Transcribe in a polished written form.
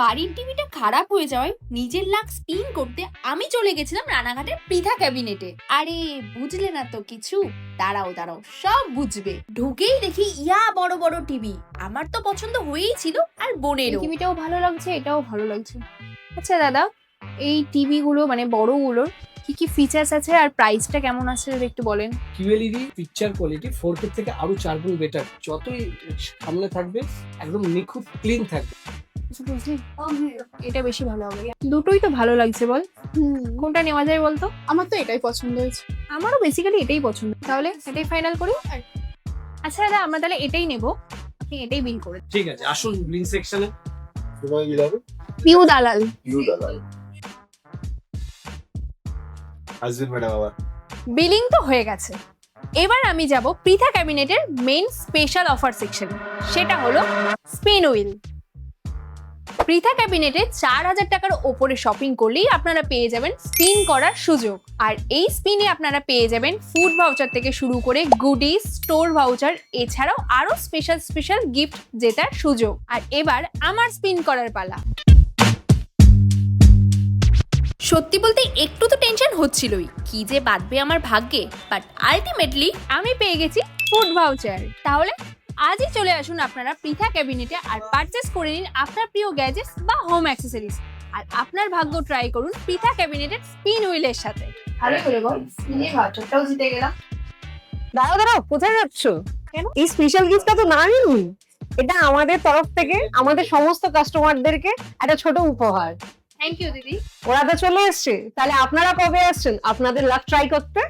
বাড়ির টিভিটা খারাপ হয়ে যাওয়ায় নিজের লাক স্পিন করতে আমি চলে গেছিলাম রানাঘাটের পৃথা ক্যাবিনেটে। আরে বুঝলে না তো কিছু, দাঁড়াও দাঁড়াও সব বুঝবে। ঢুকেই দেখি ইয়া বড় বড় টিভি, আমার তো পছন্দ হয়েই ছিল আর বোনেরও। টিভিটাও ভালো লাগছে, এটাও ভালো লাগছে। আচ্ছা দাদা, এই টিভি গুলো মানে বড়গুলোর কি কি ফিচার্স আছে আর প্রাইসটা কেমন আছে যদি একটু বলেন। QLED পিকচার কোয়ালিটি 4K থেকে আরো 4 গুণ বেটার। যতই সামনে থাকবে একদম নিখুঁত ক্লিন থাকবে। বুঝলি, এটা বেশি ভালো হবে। দুটোই তো ভালো লাগছে, বল কোনটা নেওয়া যায় বলতো? আমার তো এটাই পছন্দ হয়েছে। আমারও বেসিক্যালি এটাই পছন্দ, তাহলে এটাই ফাইনাল করি। আচ্ছা দাদা, আমরা তাহলে এটাই নেব, আপনি এটাই বিল করে দিন। ঠিক আছে, আসুন গ্রিন সেকশনে। তোমায় কি লাগবে? নিউ দালাল। ইউ দালাল আসবেন ম্যাডাম আবার। বিলিং তো হয়ে গেছে, এবার আমি যাব পৃথা ক্যাবিনেটের মেইন স্পেশাল অফার সেকশনে, সেটা হলো স্পিন হুইল। পৃথা ক্যাবিনেটে 4,000 টাকার ওপরে শপিং করলেই আপনারা পেয়ে যাবেন স্পিন করার সুযোগ। আর এই স্পিনে আপনারা পেয়ে যাবেন ফুড ভাউচার থেকে শুরু করে গুডিজ, স্টোর ভাউচার, এছাড়াও আরো স্পেশাল স্পেশাল গিফট জেতার সুযোগ। আর এবার আমার স্পিন করার পালা। সত্যি বলতে একটু তো টেনশন হচ্ছিলই, কি যে বাঁধবে আমার ভাগ্যে, বাট আলটিমেটলি আমি পেয়ে গেছি ফুড ভাউচার। তাহলে আজই চলে আসুন আপনারা পৃথা ক্যাবিনেটে আর পারচেস করে নিন আপনার প্রিয় গ্যাজেটস বা হোম অ্যাক্সেসরিজ। আর আপনার ভাগ্য ট্রাই করুন পৃথা ক্যাবিনেটের স্পিন হুইলের সাথে। ভালো করে বল, স্পিনের ভাউচারটাও জিতে গেলাম। দাঁড়াও দাঁড়াও, কোথায় যাচ্ছ? কেন? এই স্পেশাল গিফটটা তো না নিন, এটা আমাদের তরফ থেকে আমাদের সমস্ত কাস্টমারদেরকে একটা ছোট উপহার। থ্যাংক ইউ দিদি। ওরা তো চলে এসছে, তাহলে আপনারা কবে আসছেন আপনাদের লাক ট্রাই করতে?